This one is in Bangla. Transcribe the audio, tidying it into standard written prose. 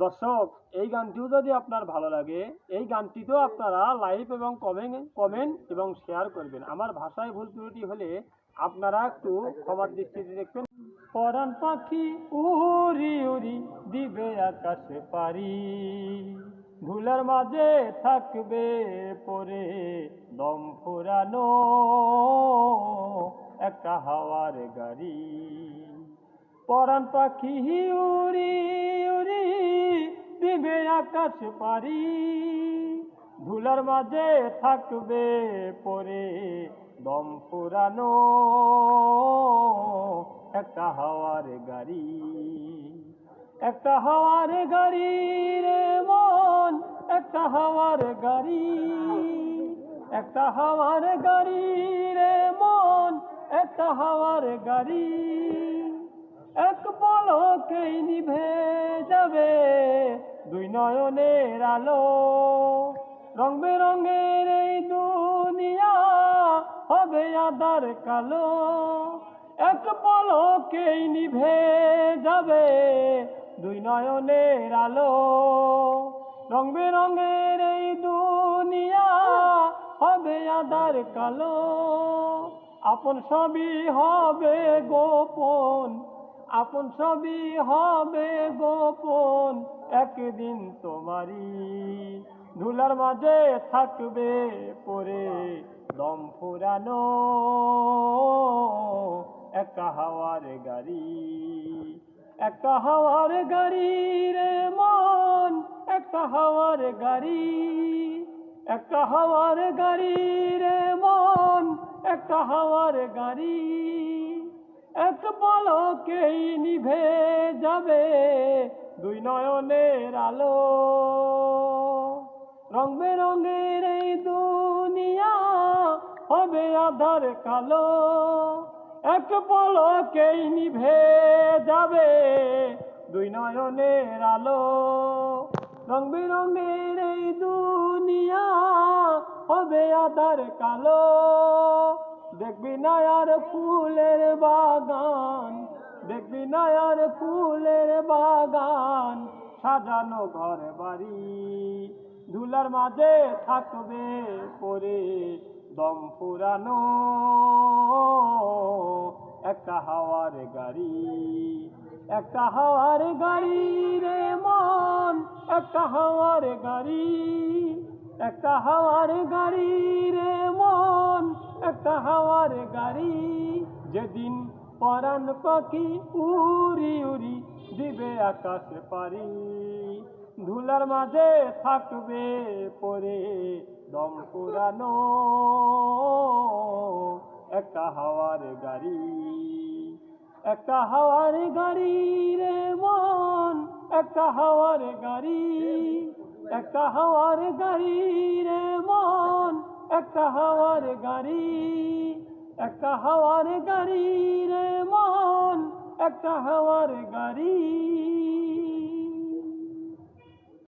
দর্শক, এই গানটিও যদি আপনার ভালো লাগে, এই গানটিতেও আপনারা লাইক এবং কমেন্ট এবং শেয়ার করবেন। আমার ভাষায় ভুল ত্রুটি হলে আপনারা একটু ক্ষমার দৃষ্টিতে দেখবেন। পরাণ পাখি উড়ি উড়ি দিবে আকাশে পারি, ধুলার মাঝে থাকবে পরে দম ফুরানো একটা হাওয়ার গাড়ি। পরাণ পাখি উড়ি উড়ি দিবে আকাশ পারি, ধুলার মাঝে থাকবে পরে দম ফুরানো একটা হাওয়ার গাড়ি। একটা হাওয়ার গাড়ি রে মন, একটা হাওয়ার গাড়ি, একটা হাওয়ার গাড়ি রে মন, একটা হাওয়ার গাড়ি। এক পলকেই নিভে যাবে দুই নয়নের আলো, রং বেরঙের এই দুনিয়া হবে আঁধার কালো। এক পলকেই নিভে যাবে দুই নয়নের আলো, রং বেরঙের এই দুনিয়া হবে আঁধার কালো। আপন সবই হবে গোপন, আপন সবই হবে গোপন, একদিন তোমারই ধুলার মাঝে থাকবে পরে দম ফুরানো একটা হাওয়ার গাড়ি। একটা হাওয়ার গাড়ি রে মন, একটা হাওয়ার গাড়ি, একটা হাওয়ার গাড়ি রে মন, একটা হাওয়ার গাড়ি। এক পলকেই নিভে যাবে দুই নয়নের আলো, রং বেরঙের এই দুনিয়া হবে আঁধার কালো। এক পলকেই নিভে যাবে দুই নয়নের আলো, রং বেরঙের এই দুনিয়া হবে আঁধার কালো। দেখবি না আর ফুলের বাগান, দেখবি না আর ফুলের বাগান, সাজানো ঘর বাড়ি, ধুলার মাঝে থাকবে পরে দম ফুরানো একটা হাওয়ার গাড়ি। একটা হাওয়ার গাড়ি রে মন, একটা হাওয়ার গাড়ি, একটা হাওয়ার গাড়ি রে মন, একটা হাওয়ার গাড়ি। যেদিন পরাণ পাখি উড়ি উড়ি দিবে আকাশ পারি, ধুলার মাঝে থাকবে পরে দম ফুরানো একটা হাওয়ার গাড়ি। একটা হাওয়ার গাড়ি রে মন, একটা হাওয়ার গাড়ি, একটা হাওয়ার গাড়ি রে মন, একটা হাওয়ার গাড়ি, একটা হাওয়ার গাড়ি রে মন, একটা হাওয়ার গাড়ি।